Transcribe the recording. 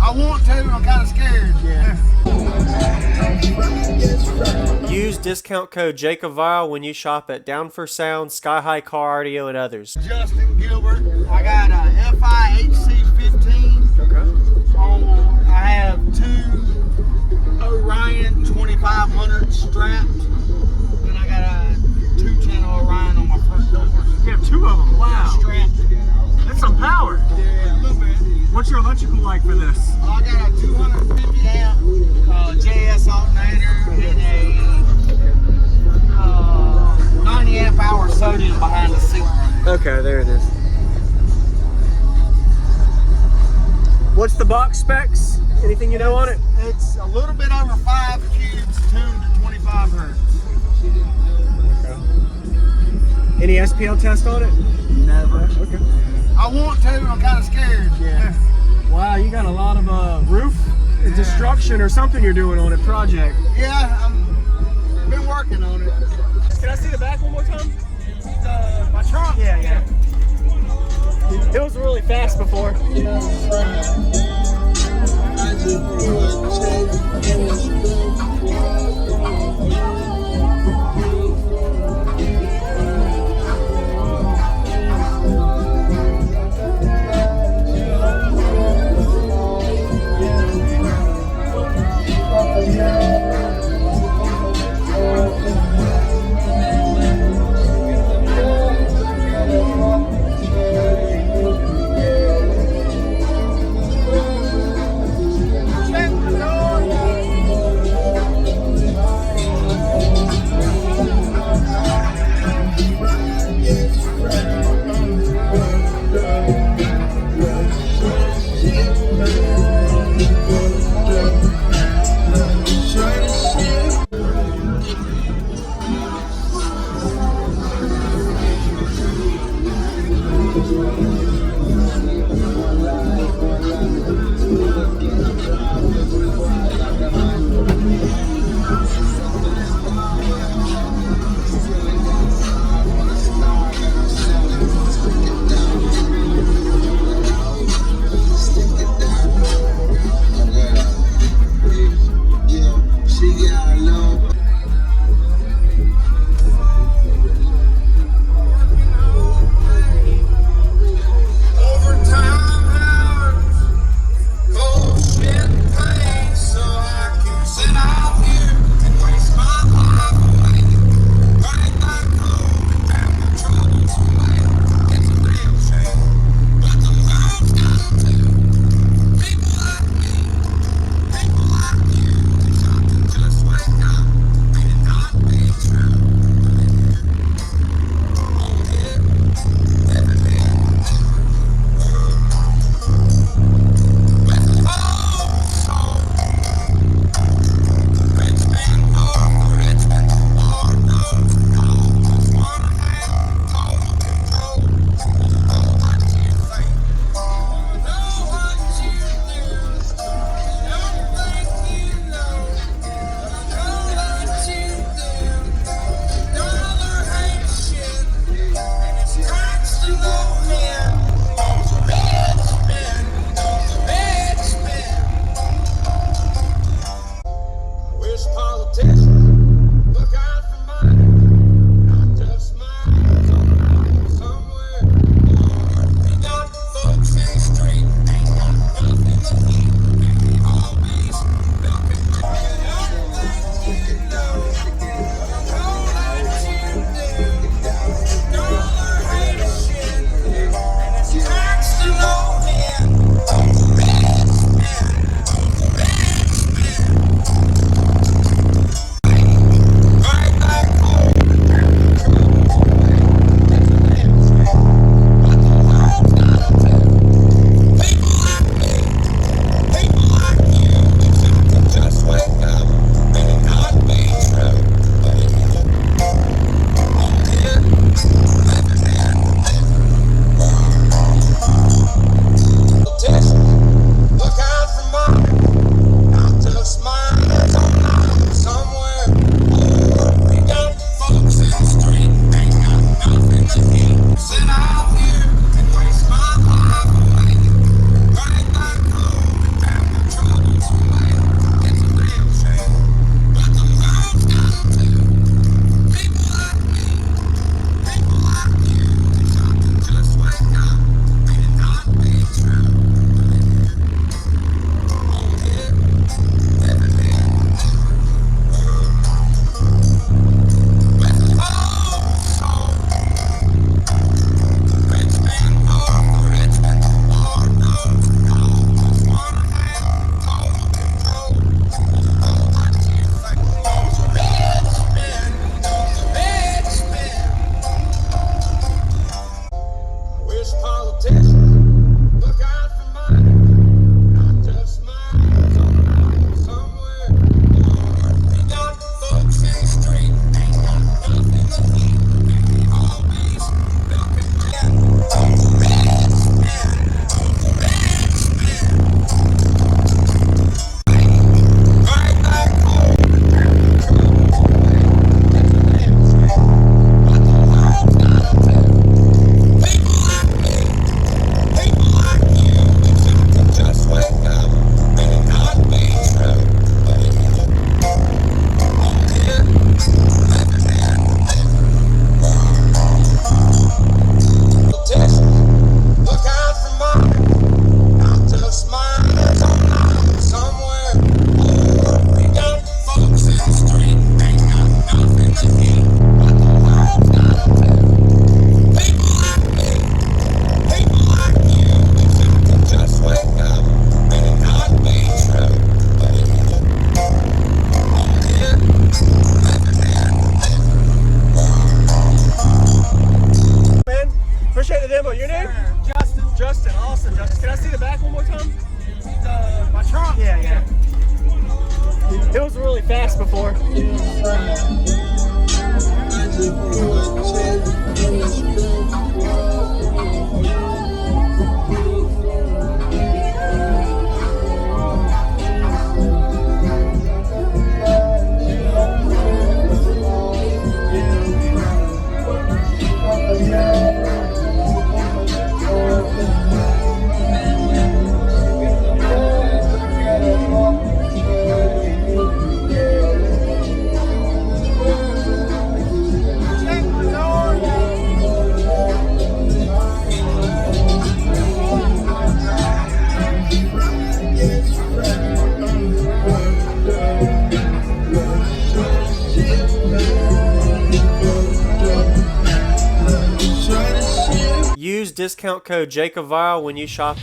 I want to, I'm kind of scared. Yeah. Use discount code JacobViral when you shop at Down for Sound, SkyHigh Car Audio, and others. Justin Gilbert. I got a FI HC15. Okay. I have two Orion 2500 strapped. And I got a 2-channel Orion on my front doors. You have two of them. Wow. Strapped together. That's some power. Yeah, a little bit. What's your electrical like for this? I got a 250 amp JS alternator and a 90 amp hour sodium behind the seat. Okay, there it is. What's the box specs? Anything you know on it? It's a little bit over 5 cubes tuned to 25 hertz. Any SPL test on it? Never. Okay. I want to, I'm kind of scared. Yeah. Wow, you got a lot of roof destruction or something you're doing on it project. Yeah, I've been working on it. Can I see the back one more time? My trunk? Yeah, yeah. It was really fast before. Yeah, yeah. It was really fast before. Use discount code JacobViral when you shop